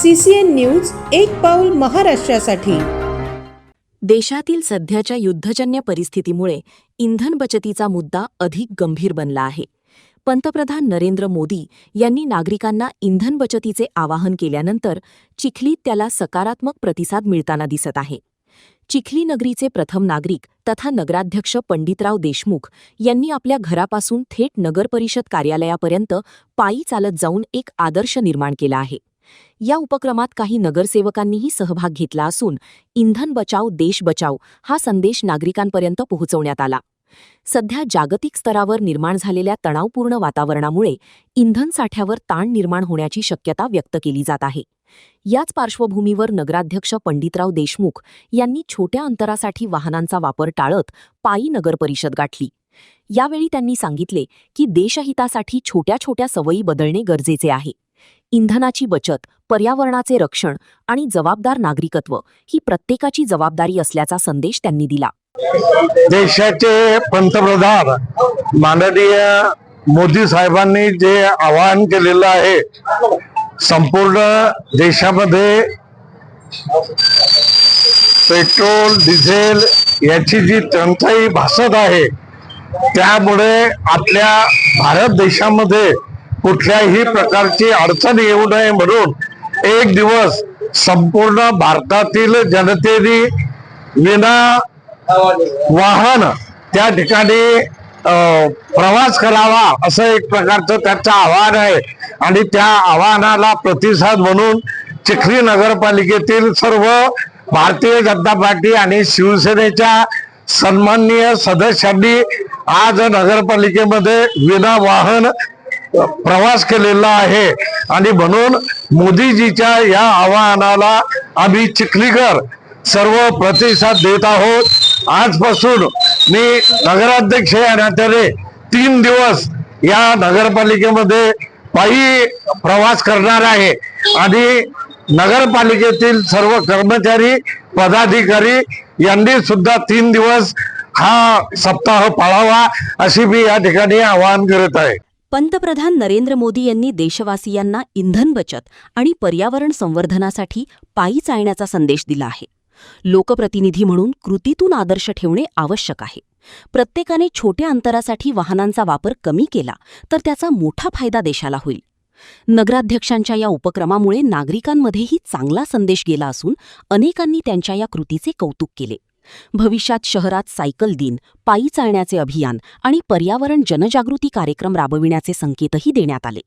CCN news एक पाऊल महाराष्ट्रासाठी। देशातील सध्याच्या युद्धजन्य परिस्थितीमुळे इंधन बचतीचा मुद्दा अधिक गंभीर बनला आहे। पंतप्रधान नरेंद्र मोदी यांनी नागरिकांना इंधन बचतीचे आवाहन केल्यानंतर चिखलीत त्याला सकारात्मक प्रतिसाद मिळताना दिसत आहे। चिखली नगरीचे प्रथम नागरिक तथा नगराध्यक्ष पंडितराव देशमुख यांनी आपल्या घरापासून थेट नगरपरिषद कार्यालयापर्यंत पायी चालत जाऊन एक आदर्श निर्माण केला आहे। या उपक्रमात काही नगरसेवकांनीही सहभाग घेतला असून इंधन बचाव देश बचाव हा संदेश नागरिकांपर्यंत पोहोचवण्यात आला। सध्या जागतिक स्तरावर निर्माण झालेल्या तणावपूर्ण वातावरणामुळे इंधन साठ्यावर ताण निर्माण होण्याची शक्यता व्यक्त केली जात आहे। याच पार्श्वभूमीवर नगराध्यक्ष पंडितराव देशमुख यांनी छोट्या अंतरासाठी वाहनांचा वापर टाळत पायी नगरपरिषद गाठली। यावेळी त्यांनी सांगितले की देशहितासाठी छोट्या छोट्या सवयी बदलणे गरजेचे आहे। इंधनाची बचत, पर्यावरणाचे रक्षण आणि जबाबदार नागरिकत्व ही प्रत्येकाची जबाबदारी असल्याचा संदेश त्यांनी दिला। देशाचे पंतप्रधान माननीय मोदी साहेबांनी जे आवाहन केलेलं आहे, संपूर्ण देशामध्ये पेट्रोल डिझेल याची जी टंचाई भासत आहे, त्यामुळे आपल्या भारत देशामध्ये कुठल्याही प्रकारची अडचण येऊ नये म्हणून एक दिवस संपूर्ण भारतातील जनतेने विना वाहन त्या ठिकाणी प्रवास करावा असं एक प्रकारचं त्याचं आव्हान आहे। आणि त्या आव्हानाला प्रतिसाद म्हणून चिखली नगरपालिकेतील सर्व भारतीय जनता पार्टी आणि शिवसेनेच्या सन्माननीय सदस्यांनी आज नगरपालिकेमध्ये विना वाहन प्रवास केलेला आहे। आणि म्हणून मोदीजीच्या या आवाहनाला आम्ही चिखलीकर सर्व प्रतिसाद देत आहोत। आजपासून मी नगराध्यक्ष या नात्याने 3 दिवस या नगरपालिकेमध्ये पायी प्रवास करणार आहे आणि नगरपालिकेतील सर्व कर्मचारी पदाधिकारी यांनी सुद्धा 3 दिवस हा सप्ताह पाळावा अशी मी या ठिकाणी आवाहन करत आहे। पंतप्रधान नरेंद्र मोदी यांनी देशवासियांना इंधन बचत आणि पर्यावरण संवर्धनासाठी पायी चालण्याचा संदेश दिला आहे। लोकप्रतिनिधी म्हणून कृतीतून आदर्श ठेवणे आवश्यक आहे। प्रत्येकाने छोट्या अंतरासाठी वाहनांचा वापर कमी केला तर त्याचा मोठा फायदा देशाला होईल। नगराध्यक्षांच्या या उपक्रमामुळे नागरिकांमध्येही चांगला संदेश गेला असून अनेकांनी त्यांच्या या कृतीचे कौतुक केले। भविष्यात शहरात सायकल दिन, पायी चालण्याचे अभियान आणि पर्यावरण जनजागृती कार्यक्रम राबविण्याचे संकेतही देण्यात आले।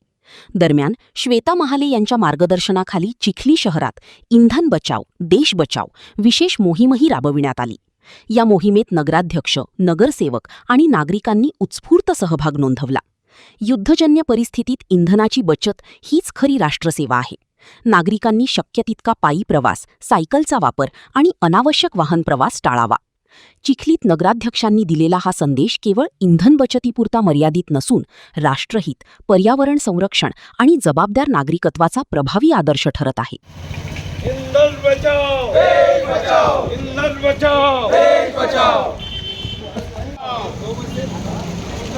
दरम्यान श्वेता महाले यांच्या मार्गदर्शनाखाली चिखली शहरात इंधन बचाव देश बचाव विशेष मोहीमही राबविण्यात आली। या मोहिमेत नगराध्यक्ष, नगरसेवक आणि नागरिकांनी उत्स्फूर्त सहभाग नोंदवला। युद्धजन्य परिस्थितीत इंधनाची बचत हीच खरी राष्ट्रसेवा आहे। नागरिकांनी शक्य तितका पायी प्रवास, सायकलचा वापर आणि अनावश्यक वाहन प्रवास टाळावा। चिखलीत नगराध्यक्षांनी दिलेला हा संदेश केवळ इंधन बचतीपुरता मर्यादित नसून राष्ट्रहित, पर्यावरण संरक्षण आणि जबाबदार नागरिकत्वाचा प्रभावी आदर्श ठरत आहे। इंधन बचाओ देश बचाओ, इंधन बचाओ देश बचाओ।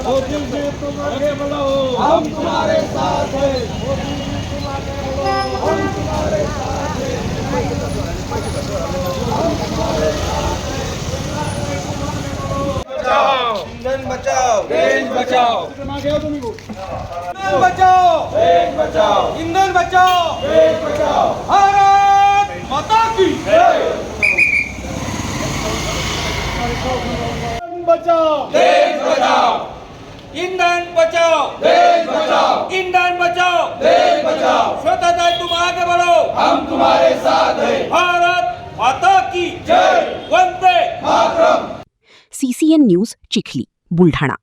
तुम आगे बढ़ो, हम तुम्हारे साथ हैं। हम तुम्हारे साथ हैं। इंधन बचाओ देश बचाओ। इंधन बचाओ देश बचाओ। इंधन बचाओ देश बचाओ। भारत माता की जय। बचाओ देश बचाओ। इंधन बचाओ देश बचाओ। इंधन बचाओ देश बचाओ। स्वतः तुम आगे बढ़ो, हम तुम्हारे साथ हैं। भारत माता की जय। वंदे मातरम। CCN news Chikhli, Buldhana.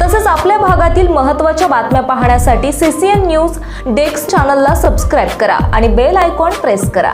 तसेच आपल्या भागातील महत्त्वाच्या बातम्या पाहण्यासाठी CCN न्यूज डेस्क चॅनलला सबस्क्राइब करा आणि बेल आयकॉन प्रेस करा।